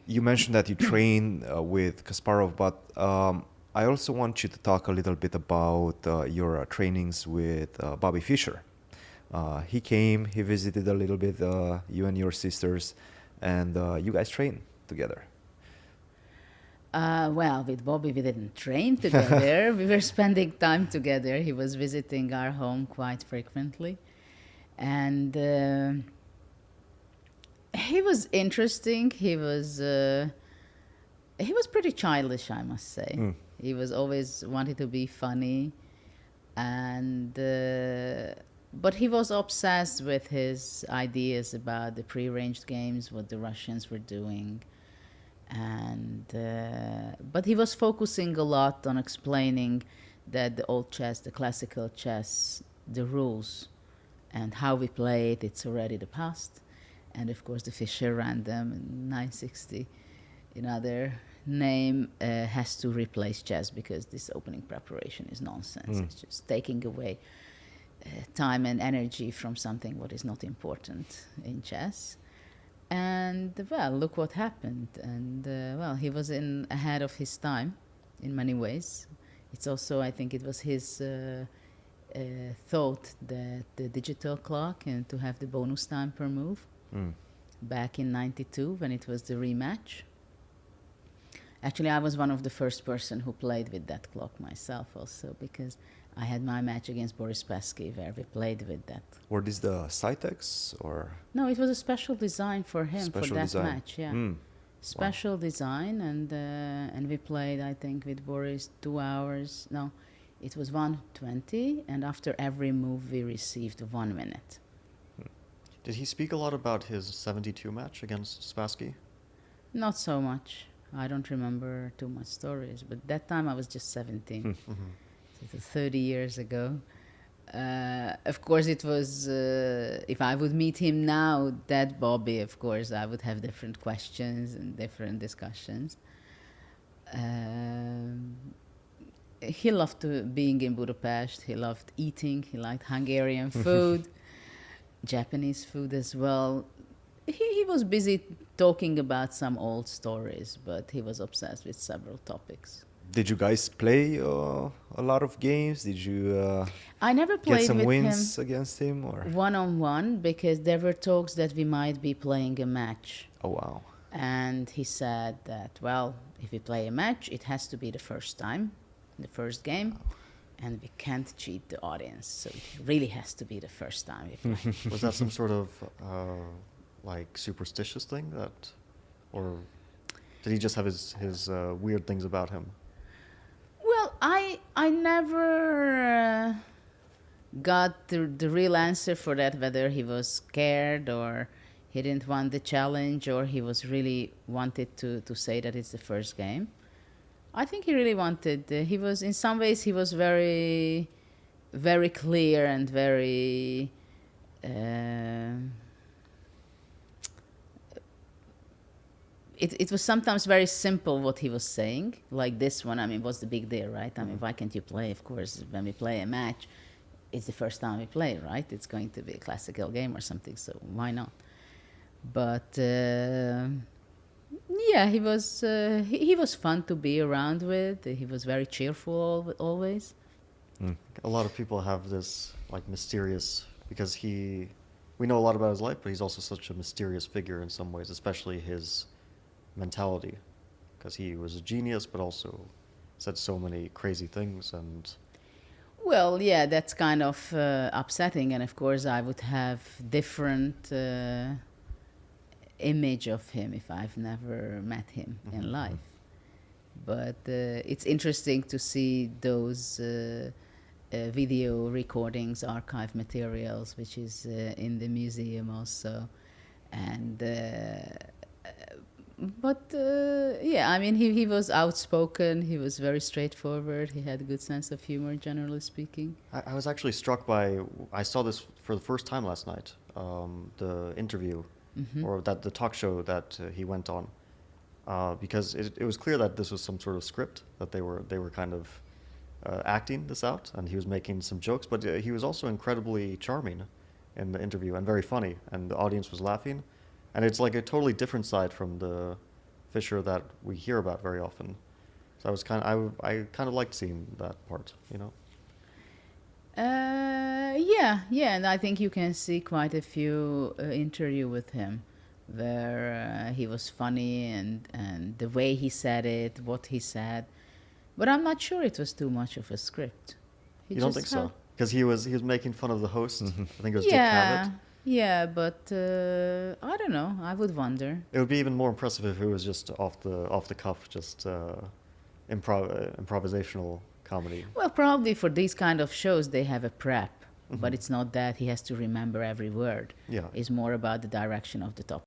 You mentioned that you train with Kasparov, but I also want you to talk a little bit about your trainings with Bobby Fischer. He came, he visited a little bit, you and your sisters, and you guys trained together. Well, with Bobby, we didn't train together. We were spending time together. He was visiting our home quite frequently. And he was interesting. He was pretty childish, I must say. Mm. He was always wanted to be funny. And but he was obsessed with his ideas about the pre-arranged games, what the Russians were doing. And but he was focusing a lot on explaining that the old chess, the classical chess, the rules and how we play it, it's already the past. And of course the Fischer random 960, another name, has to replace chess because this opening preparation is nonsense. It's just taking away time and energy from something what is not important in chess. And well, look what happened. And well, he was ahead of his time in many ways. It's also, I think it was his thought that the digital clock and to have the bonus time per move back in 92 when it was the rematch. Actually, I was one of the first person who played with that clock myself also, because I had my match against Boris Spassky where we played with that. Were these the Cytex or? No, it was a special design for him for that match. Yeah, special design, and we played, I think, with Boris 2 hours. No, it was 1:20, and after every move we received 1 minute. Did he speak a lot about his 72 match against Spassky? Not so much. I don't remember too much stories, but that time I was just 17. It was 30 years ago. Of course, it was, if I would meet him now, that Bobby, of course, I would have different questions and different discussions. He loved being in Budapest. He loved eating. He liked Hungarian food, Japanese food as well. He was busy talking about some old stories, but he was obsessed with several topics. Did you guys play a lot of games? Did you I never played get some with wins him against him? Or? one-on-one, because there were talks that we might be playing a match. Oh, wow. And he said that, well, if we play a match, it has to be the first time, the first game, and we can't cheat the audience. So it really has to be the first time we play. Was that some sort of like superstitious thing that, or did he just have his weird things about him? Well, I never got the real answer for that, whether he was scared or he didn't want the challenge or he was really wanted to say that it's the first game. I think he really wanted, he was, in some ways, he was very, very clear and very, it was sometimes very simple what he was saying, like this one. I mean, what's the big deal, right? I mean, why can't you play? Of course, when we play a match, it's the first time we play, right? It's going to be a classical game or something, so why not? But yeah, he was fun to be around with. He was very cheerful always. A lot of people have this like mysterious, because we know a lot about his life, but he's also such a mysterious figure in some ways, especially his mentality, because he was a genius but also said so many crazy things. And well, yeah, that's kind of upsetting, and of course I would have different image of him if I've never met him in life. But it's interesting to see those video recordings, archive materials, which is in the museum also. And but yeah, I mean, he was outspoken, he was very straightforward, he had a good sense of humor, generally speaking. I was actually struck by, I saw this for the first time last night, the interview, or the talk show that he went on, because it was clear that this was some sort of script, that they were kind of acting this out, and he was making some jokes, but he was also incredibly charming in the interview and very funny, and the audience was laughing. And it's like a totally different side from the Fischer that we hear about very often. So I kind of liked seeing that part, you know. Yeah, and I think you can see quite a few interview with him where he was funny and the way he said it, what he said. But I'm not sure it was too much of a script. You don't think so? Because he was making fun of the host. I think it was Dick Cavett. Yeah, but I don't know. I would wonder. It would be even more impressive if it was just off the cuff, just improvisational comedy. Well, probably for these kind of shows they have a prep, but it's not that he has to remember every word. Yeah. It's more about the direction of the topic.